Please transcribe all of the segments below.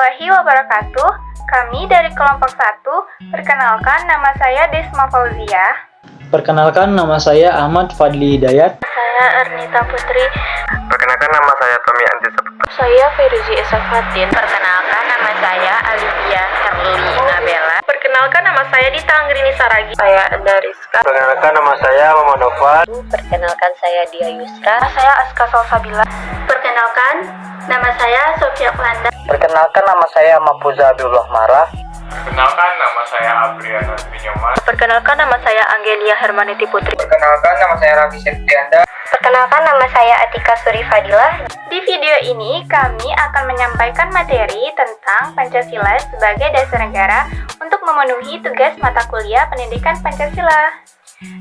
warahmatullahi wabarakatuh. Kami dari kelompok 1, perkenalkan nama saya Desma Fauziah. Perkenalkan nama saya Ahmad Fadli Hidayat. Saya Ernita Putri. Perkenalkan nama saya Tommy Andi Saputra. Saya Feruzi Esafatin. Perkenalkan nama saya Alivia Herli Nabela. Perkenalkan nama saya Dita Anggrini Saragi. Saya Enda Rizka. Perkenalkan nama saya Muhammad Noval. Perkenalkan saya Dia Yusra. Saya Aska Salsabila. Perkenalkan nama saya Sofia Klanda. Perkenalkan nama saya Mapuza Abdullah Marah. Perkenalkan nama saya Abriana Binyoman. Perkenalkan nama saya Angelia Hermaniti Putri. Perkenalkan nama saya Raffi Septianda. Perkenalkan nama saya Atika Suri Fadilah. Di video ini kami akan menyampaikan materi tentang Pancasila sebagai dasar negara untuk memenuhi tugas mata kuliah pendidikan Pancasila.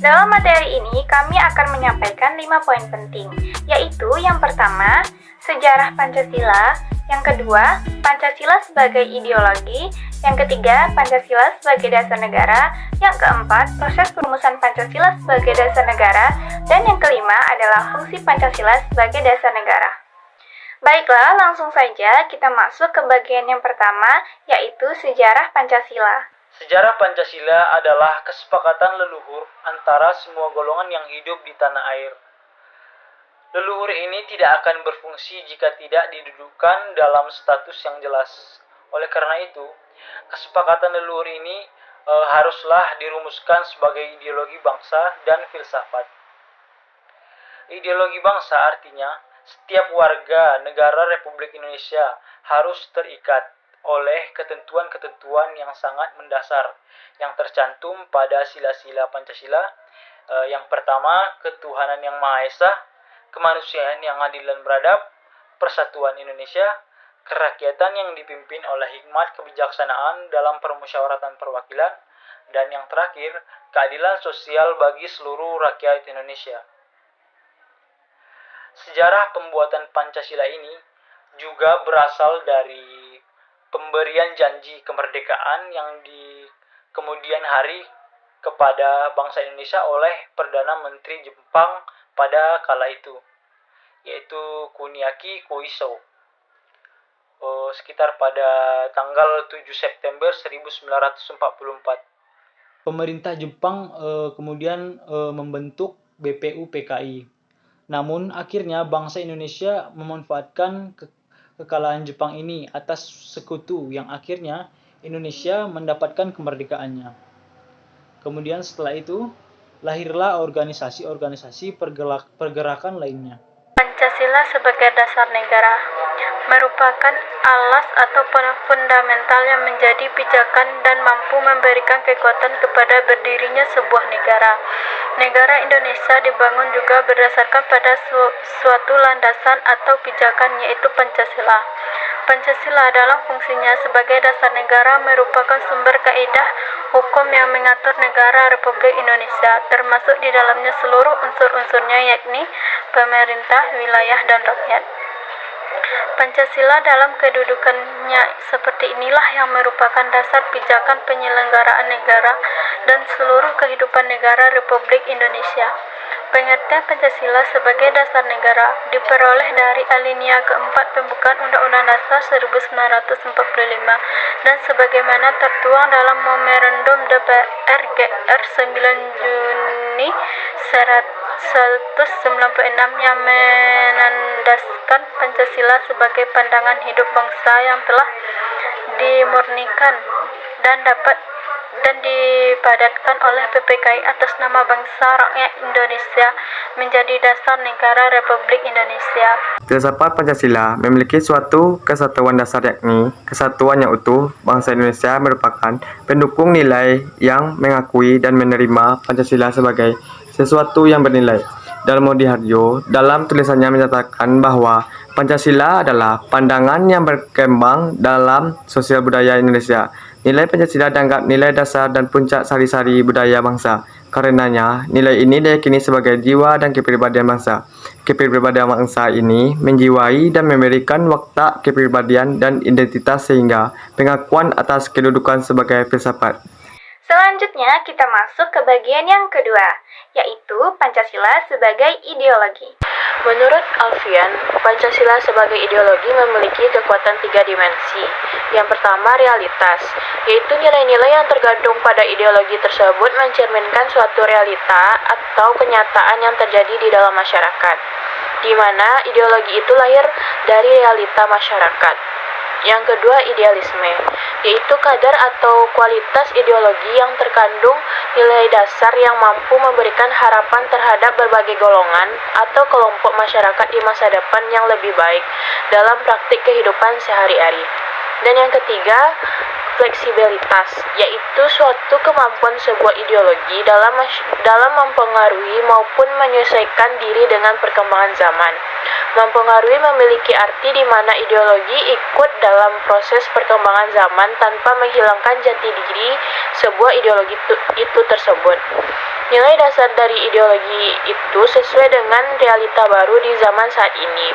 Dalam materi ini kami akan menyampaikan 5 poin penting, yaitu yang pertama, sejarah Pancasila, yang kedua, Pancasila sebagai ideologi, yang ketiga, Pancasila sebagai dasar negara, yang keempat, proses perumusan Pancasila sebagai dasar negara, dan yang kelima adalah fungsi Pancasila sebagai dasar negara. Baiklah, langsung saja kita masuk ke bagian yang pertama, yaitu sejarah Pancasila. Sejarah Pancasila adalah kesepakatan leluhur antara semua golongan yang hidup di tanah air. Leluhur ini tidak akan berfungsi jika tidak didudukkan dalam status yang jelas. Oleh karena itu, kesepakatan leluhur ini haruslah dirumuskan sebagai ideologi bangsa dan filsafat. Ideologi bangsa artinya setiap warga negara Republik Indonesia harus terikat oleh ketentuan-ketentuan yang sangat mendasar yang tercantum pada sila-sila Pancasila. Yang pertama, ketuhanan yang Maha Esa, kemanusiaan yang adil dan beradab, persatuan Indonesia, kerakyatan yang dipimpin oleh hikmat kebijaksanaan dalam permusyawaratan perwakilan, dan yang terakhir, keadilan sosial bagi seluruh rakyat Indonesia. Sejarah pembuatan Pancasila ini juga berasal dari pemberian janji kemerdekaan yang di kemudian hari kepada bangsa Indonesia oleh Perdana Menteri Jepang pada kala itu, yaitu Kuniaki Koiso, sekitar pada tanggal 7 September 1944. Pemerintah Jepang kemudian membentuk BPUPKI. Namun akhirnya bangsa Indonesia memanfaatkan kekalahan Jepang ini atas sekutu yang akhirnya Indonesia mendapatkan kemerdekaannya. Kemudian setelah itu lahirlah organisasi-organisasi pergerakan lainnya. Pancasila sebagai dasar negara merupakan alas atau fundamental yang menjadi pijakan dan mampu memberikan kekuatan kepada berdirinya sebuah negara. Negara Indonesia dibangun juga berdasarkan pada suatu landasan atau pijakan, yaitu Pancasila. Pancasila dalam fungsinya sebagai dasar negara merupakan sumber kaidah hukum yang mengatur negara Republik Indonesia, termasuk di dalamnya seluruh unsur-unsurnya, yakni pemerintah, wilayah, dan rakyat. Pancasila dalam kedudukannya seperti inilah yang merupakan dasar pijakan penyelenggaraan negara dan seluruh kehidupan negara Republik Indonesia. Pengertian Pancasila sebagai dasar negara diperoleh dari alinea keempat pembukaan Undang-Undang Dasar 1945 dan sebagaimana tertuang dalam Memorandum DPR GR 9 Juni 1996 yang menandaskan Pancasila sebagai pandangan hidup bangsa yang telah dimurnikan dan dipadatkan oleh PPKI atas nama bangsa rakyat Indonesia menjadi dasar negara Republik Indonesia. Filsafat Pancasila memiliki suatu kesatuan dasar, yakni kesatuan yang utuh. Bangsa Indonesia merupakan pendukung nilai yang mengakui dan menerima Pancasila sebagai sesuatu yang bernilai. Darmo Diharjo dalam tulisannya menyatakan bahwa Pancasila adalah pandangan yang berkembang dalam sosial budaya Indonesia. Nilai Pancasila dianggap nilai dasar dan puncak sari-sari budaya bangsa. Karenanya, nilai ini diyakini sebagai jiwa dan kepribadian bangsa. Kepribadian bangsa ini menjiwai dan memberikan watak kepribadian dan identitas sehingga pengakuan atas kedudukan sebagai filsafat. Selanjutnya kita masuk ke bagian yang kedua, yaitu Pancasila sebagai ideologi. Menurut Alfian, Pancasila sebagai ideologi memiliki kekuatan 3 dimensi. Yang pertama, realitas, yaitu nilai-nilai yang tergantung pada ideologi tersebut mencerminkan suatu realita atau kenyataan yang terjadi di dalam masyarakat, di mana ideologi itu lahir dari realita masyarakat. Yang kedua, idealisme, yaitu kadar atau kualitas ideologi yang terkandung nilai dasar yang mampu memberikan harapan terhadap berbagai golongan atau kelompok masyarakat di masa depan yang lebih baik dalam praktik kehidupan sehari-hari. Dan yang ketiga, fleksibilitas, yaitu suatu kemampuan sebuah ideologi dalam mempengaruhi maupun menyesuaikan diri dengan perkembangan zaman. Mempengaruhi memiliki arti di mana ideologi ikut dalam proses perkembangan zaman tanpa menghilangkan jati diri sebuah ideologi itu tersebut. Nilai dasar dari ideologi itu sesuai dengan realita baru di zaman saat ini.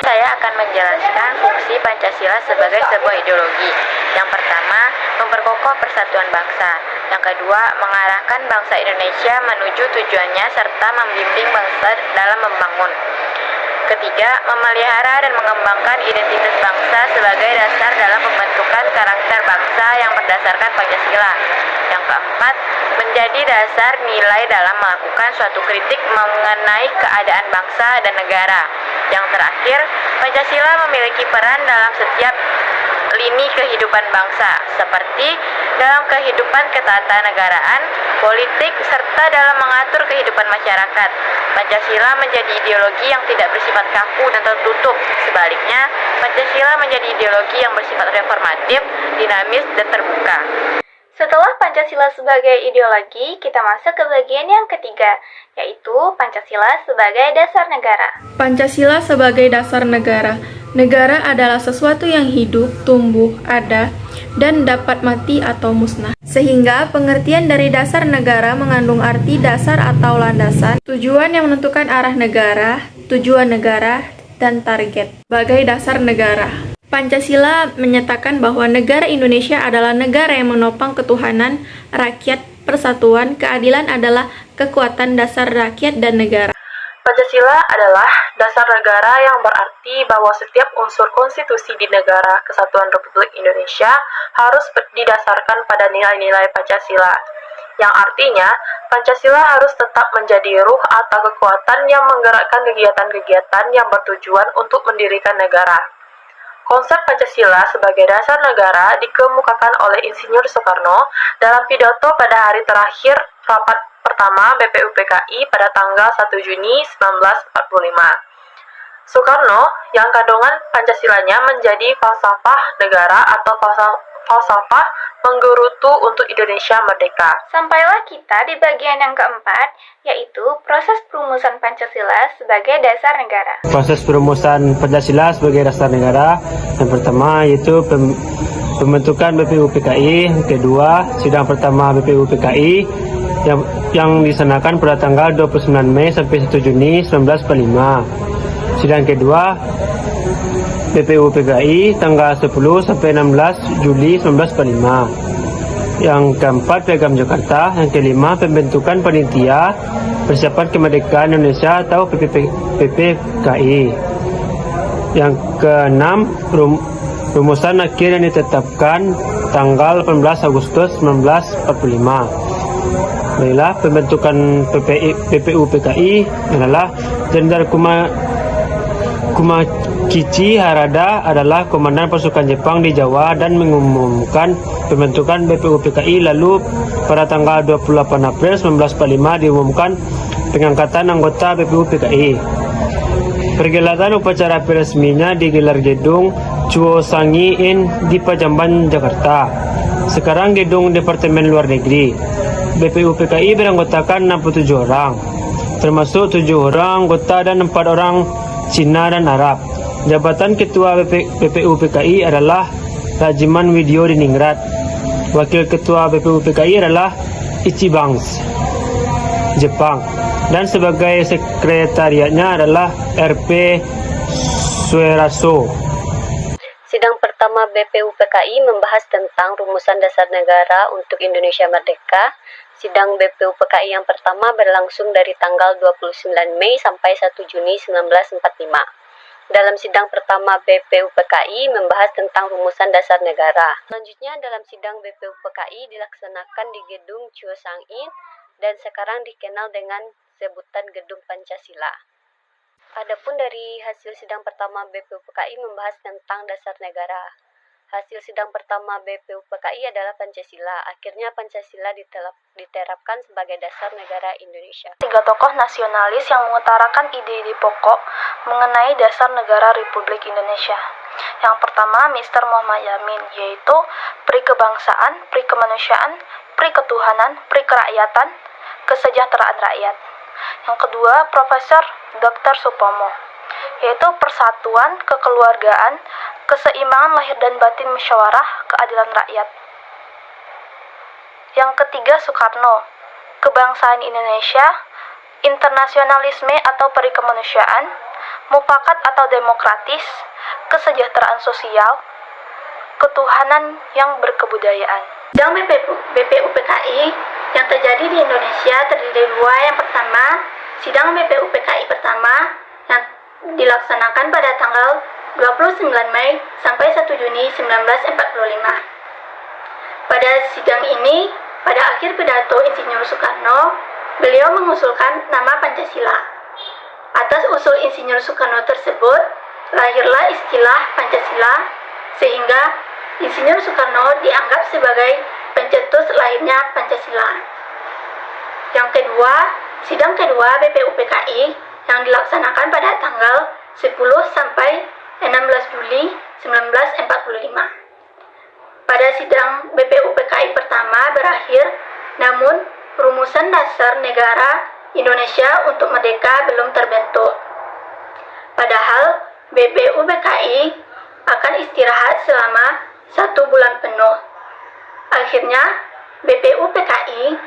Saya akan menjelaskan fungsi Pancasila sebagai sebuah ideologi. Yang pertama, memperkokoh persatuan bangsa. Yang kedua, mengarahkan bangsa Indonesia menuju tujuannya serta membimbing bangsa dalam membangun. Ketiga, memelihara dan mengembangkan identitas bangsa sebagai dasar dalam pembentukan karakter bangsa yang berdasarkan Pancasila. Yang keempat, menjadi dasar nilai dalam melakukan suatu kritik mengenai keadaan bangsa dan negara. Yang terakhir, Pancasila memiliki peran dalam setiap lini kehidupan bangsa, seperti dalam kehidupan ketatanegaraan, politik, serta dalam mengatur kehidupan masyarakat. Pancasila menjadi ideologi yang tidak bersifat kaku dan tertutup. Sebaliknya, Pancasila menjadi ideologi yang bersifat reformatif, dinamis, dan terbuka. Setelah Pancasila sebagai ideologi, kita masuk ke bagian yang ketiga, yaitu Pancasila sebagai dasar negara. Pancasila sebagai dasar negara. Negara adalah sesuatu yang hidup, tumbuh, ada, dan dapat mati atau musnah. Sehingga pengertian dari dasar negara mengandung arti dasar atau landasan, tujuan yang menentukan arah negara, tujuan negara, dan target. Sebagai dasar negara, Pancasila menyatakan bahwa negara Indonesia adalah negara yang menopang ketuhanan, rakyat, persatuan, keadilan adalah kekuatan dasar rakyat dan negara. Pancasila adalah dasar negara yang berarti bahwa setiap unsur konstitusi di negara Kesatuan Republik Indonesia harus didasarkan pada nilai-nilai Pancasila, yang artinya Pancasila harus tetap menjadi ruh atau kekuatan yang menggerakkan kegiatan-kegiatan yang bertujuan untuk mendirikan negara. Konsep Pancasila sebagai dasar negara dikemukakan oleh Insinyur Soekarno dalam pidato pada hari terakhir rapat pertama BPUPKI pada tanggal 1 Juni 1945. Soekarno yang kandungan Pancasilanya menjadi falsafah negara atau falsafah menggerutu untuk Indonesia merdeka. Sampailah kita di bagian yang keempat, yaitu proses perumusan Pancasila sebagai dasar negara. Proses perumusan Pancasila sebagai dasar negara yang pertama yaitu pembentukan BPUPKI, yang kedua sidang pertama BPUPKI yang disanakan pada tanggal 29 Mei sampai 1 Juni 1945. Sidang kedua BPUPKI tanggal 10 sampai 16 Juli 1945. Yang keempat Piagam Jakarta, yang kelima pembentukan panitia persiapan kemerdekaan Indonesia atau PPKI. Yang keenam rumusan akhir yang ditetapkan tanggal 18 Agustus 1945. Baiklah, pembentukan PPUPKI adalah Jenderal Kumakichi Harada adalah komandan pasukan Jepang di Jawa dan mengumumkan pembentukan BPUPKI. Lalu pada tanggal 28 April 1945 diumumkan pengangkatan anggota BPUPKI. Pergelatan upacara resminya digelar gedung Chuosangi Inn di Pajamban, Jakarta. Sekarang gedung Departemen Luar Negeri. BPUPKI beranggotakan 67 orang, termasuk 7 orang anggota dan 4 orang Cina dan Arab. Jabatan Ketua BPUPKI adalah Rajiman Widyo Diningrat. Wakil Ketua BPUPKI adalah Ichibangs, Jepang. Dan sebagai sekretariatnya adalah RP Sueraso. Sidang pertama BPUPKI membahas tentang rumusan dasar negara untuk Indonesia merdeka. Sidang BPUPKI yang pertama berlangsung dari tanggal 29 Mei sampai 1 Juni 1945. Dalam sidang pertama BPUPKI membahas tentang rumusan dasar negara. Selanjutnya dalam sidang BPUPKI dilaksanakan di Gedung Chua Sang In dan sekarang dikenal dengan sebutan Gedung Pancasila. Adapun dari hasil sidang pertama BPUPKI membahas tentang dasar negara. Hasil sidang pertama BPUPKI adalah Pancasila. Akhirnya Pancasila diterapkan sebagai dasar negara Indonesia. 3 tokoh nasionalis yang mengutarakan ide-ide pokok mengenai dasar negara Republik Indonesia. Yang pertama, Mr. Muhammad Yamin, yaitu pri kebangsaan, pri kemanusiaan, pri ketuhanan, pri kerakyatan, kesejahteraan rakyat. Yang kedua, Profesor Dr. Supomo, yaitu persatuan, kekeluargaan, keseimbangan lahir dan batin musyawarah, keadilan rakyat. Yang ketiga, Soekarno, kebangsaan Indonesia, internasionalisme atau perikemanusiaan, mufakat atau demokratis, kesejahteraan sosial, ketuhanan yang berkebudayaan. Sidang BPUPKI yang terjadi di Indonesia terdiri dari dua. Yang pertama, sidang BPUPKI pertama yang dilaksanakan pada tanggal 29 Mei sampai 1 Juni 1945. Pada sidang ini, pada akhir pidato Insinyur Soekarno, beliau mengusulkan nama Pancasila. Atas usul Insinyur Soekarno tersebut, lahirlah istilah Pancasila, sehingga Insinyur Soekarno dianggap sebagai pencetus lahirnya Pancasila. Yang kedua, sidang kedua BPUPKI yang dilaksanakan pada tanggal 10 sampai 16 Juli 1945. Pada sidang BPUPKI pertama berakhir, namun rumusan dasar negara Indonesia untuk merdeka belum terbentuk. Padahal BPUPKI akan istirahat selama 1 bulan penuh. Akhirnya BPUPKI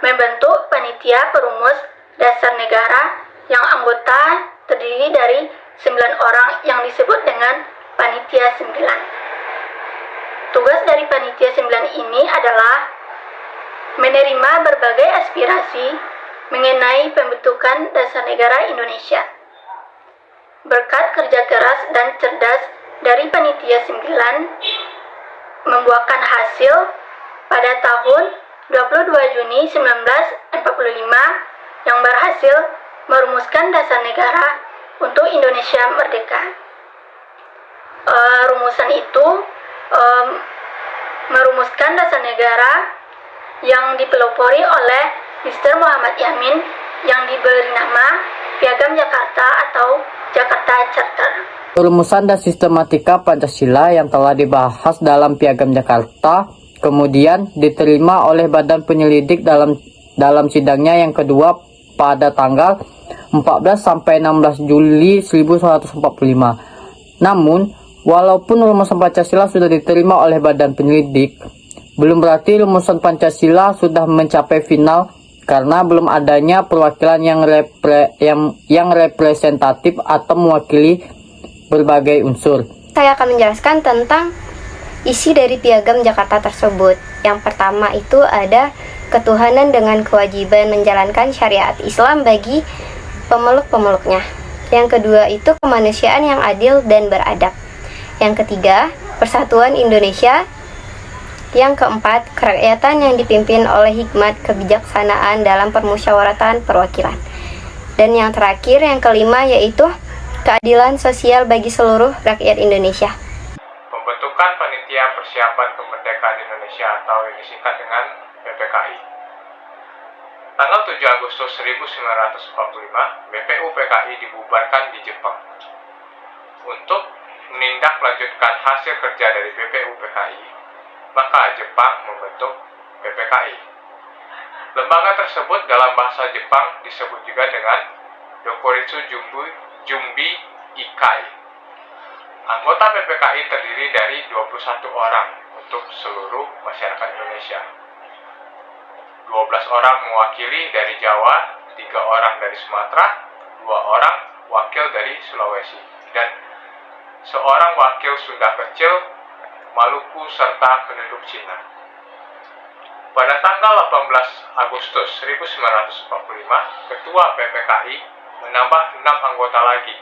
membentuk panitia perumus dasar negara yang anggota terdiri dari 9 orang yang disebut dengan Panitia 9. Tugas dari Panitia 9 ini adalah menerima berbagai aspirasi mengenai pembentukan dasar negara Indonesia. Berkat kerja keras dan cerdas dari Panitia 9, membuahkan hasil pada tahun 22 Juni 1945 yang berhasil merumuskan dasar negara untuk Indonesia merdeka. Rumusan itu merumuskan dasar negara yang dipelopori oleh Mr. Muhammad Yamin yang diberi nama Piagam Jakarta atau Jakarta Charter. Rumusan dan sistematika Pancasila yang telah dibahas dalam Piagam Jakarta kemudian diterima oleh Badan Penyelidik dalam sidangnya yang kedua pada tanggal 14 sampai 16 Juli 1945. Namun, walaupun rumusan Pancasila sudah diterima oleh Badan Penyelidik, belum berarti rumusan Pancasila sudah mencapai final karena belum adanya perwakilan yang representatif atau mewakili berbagai unsur. Saya akan menjelaskan tentang isi dari Piagam Jakarta tersebut. Yang pertama itu ada ketuhanan dengan kewajiban menjalankan syariat Islam bagi pemeluk-pemeluknya. Yang kedua itu kemanusiaan yang adil dan beradab. Yang ketiga, persatuan Indonesia. Yang keempat, kerakyatan yang dipimpin oleh hikmat kebijaksanaan dalam permusyawaratan perwakilan. Dan yang terakhir, yang kelima yaitu keadilan sosial bagi seluruh rakyat Indonesia. Pembentukan Panitia Persiapan Kemerdekaan Indonesia atau yang disingkat dengan PPKI. Tanggal 7 Agustus 1945, BPUPKI dibubarkan di Jepang. Untuk menindaklanjutkan hasil kerja dari BPUPKI, maka Jepang membentuk PPKI. Lembaga tersebut dalam bahasa Jepang disebut juga dengan Dokuritsu Jumbi Ikai. Anggota PPKI terdiri dari 21 orang untuk seluruh masyarakat Indonesia. 12 orang mewakili dari Jawa, 3 orang dari Sumatera, 2 orang wakil dari Sulawesi, dan seorang wakil Sunda Kecil, Maluku, serta penduduk Cina. Pada tanggal 18 Agustus 1945, Ketua PPKI menambah 6 anggota lagi,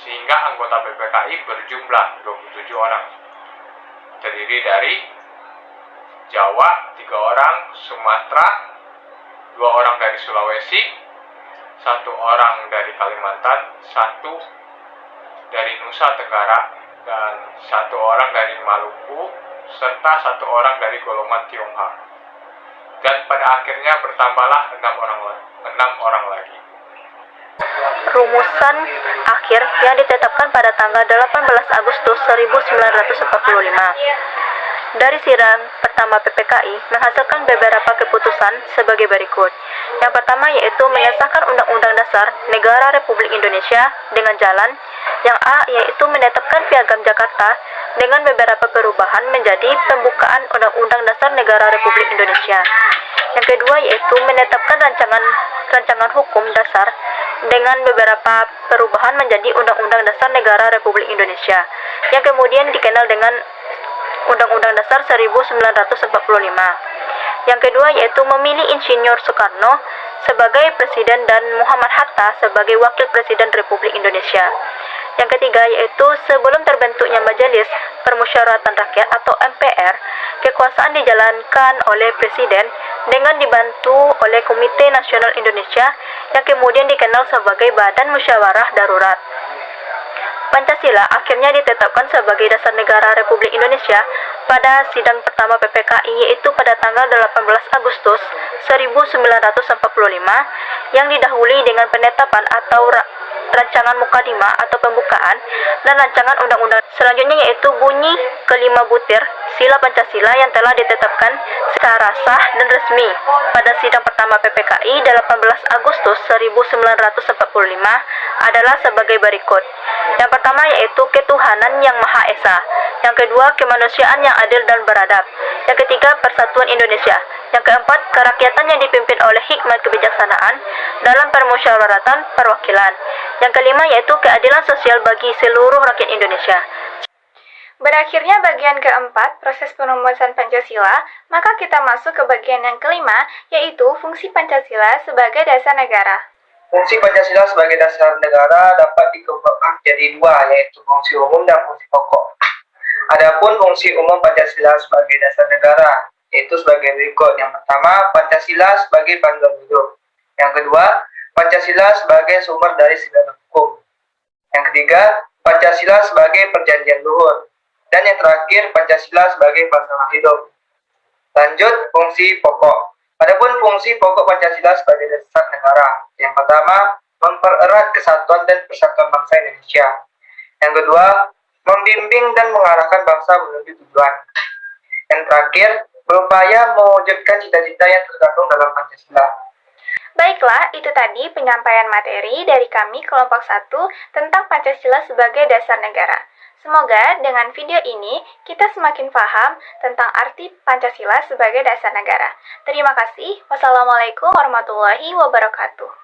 sehingga anggota PPKI berjumlah 27 orang. Terdiri dari Jawa 3 orang, Sumatera 2 orang dari Sulawesi, 1 orang dari Kalimantan, 1 dari Nusa Tenggara, dan 1 orang dari Maluku, serta 1 orang dari golongan Tionghoa. Dan pada akhirnya bertambahlah 6 orang lagi. Rumusan akhir yang ditetapkan pada tanggal 18 Agustus 1945. Dari sidang pertama PPKI menghasilkan beberapa keputusan sebagai berikut. Yang pertama yaitu mengesahkan Undang-Undang Dasar Negara Republik Indonesia dengan jalan. Yang A yaitu menetapkan Piagam Jakarta dengan beberapa perubahan menjadi pembukaan Undang-Undang Dasar Negara Republik Indonesia. Yang kedua yaitu menetapkan rancangan hukum dasar dengan beberapa perubahan menjadi Undang-Undang Dasar Negara Republik Indonesia, yang kemudian dikenal dengan Undang-Undang Dasar 1945. Yang kedua yaitu memilih Insinyur Soekarno sebagai Presiden dan Muhammad Hatta sebagai Wakil Presiden Republik Indonesia. Yang ketiga yaitu sebelum terbentuknya Majelis Permusyawaratan Rakyat atau MPR, kekuasaan dijalankan oleh Presiden dengan dibantu oleh Komite Nasional Indonesia yang kemudian dikenal sebagai Badan Musyawarah Darurat. Pancasila akhirnya ditetapkan sebagai dasar negara Republik Indonesia pada sidang pertama PPKI yaitu pada tanggal 18 Agustus 1945 yang didahului dengan penetapan atau rancangan mukadimah atau pembukaan dan rancangan undang-undang selanjutnya yaitu bunyi kelima butir sila Pancasila yang telah ditetapkan secara sah dan resmi pada sidang pertama PPKI 18 Agustus 1945 adalah sebagai berikut. Yang pertama yaitu ketuhanan yang Maha Esa. Yang kedua, kemanusiaan yang adil dan beradab. Yang ketiga, persatuan Indonesia. Yang keempat, kerakyatan yang dipimpin oleh hikmat kebijaksanaan dalam permusyawaratan perwakilan. Yang kelima yaitu keadilan sosial bagi seluruh rakyat Indonesia. Berakhirnya bagian keempat, proses perumusan Pancasila, maka kita masuk ke bagian yang kelima, yaitu fungsi Pancasila sebagai dasar negara. Fungsi Pancasila sebagai dasar negara dapat dikelompokkan jadi dua, yaitu fungsi umum dan fungsi pokok. Adapun fungsi umum Pancasila sebagai dasar negara, yaitu sebagai berikut. Yang pertama, Pancasila sebagai panduan hidup. Yang kedua, Pancasila sebagai sumber dari segala hukum. Yang ketiga, Pancasila sebagai perjanjian luhur. Dan yang terakhir, Pancasila sebagai pasangan hidup. Lanjut, fungsi pokok. Adapun fungsi pokok Pancasila sebagai dasar negara. Yang pertama, mempererat kesatuan dan persatuan bangsa Indonesia. Yang kedua, membimbing dan mengarahkan bangsa menuju tujuan. Yang terakhir, berupaya mewujudkan cita-cita yang terkandung dalam Pancasila. Baiklah, itu tadi penyampaian materi dari kami kelompok 1 tentang Pancasila sebagai dasar negara. Semoga dengan video ini kita semakin paham tentang arti Pancasila sebagai dasar negara. Terima kasih. Wassalamualaikum warahmatullahi wabarakatuh.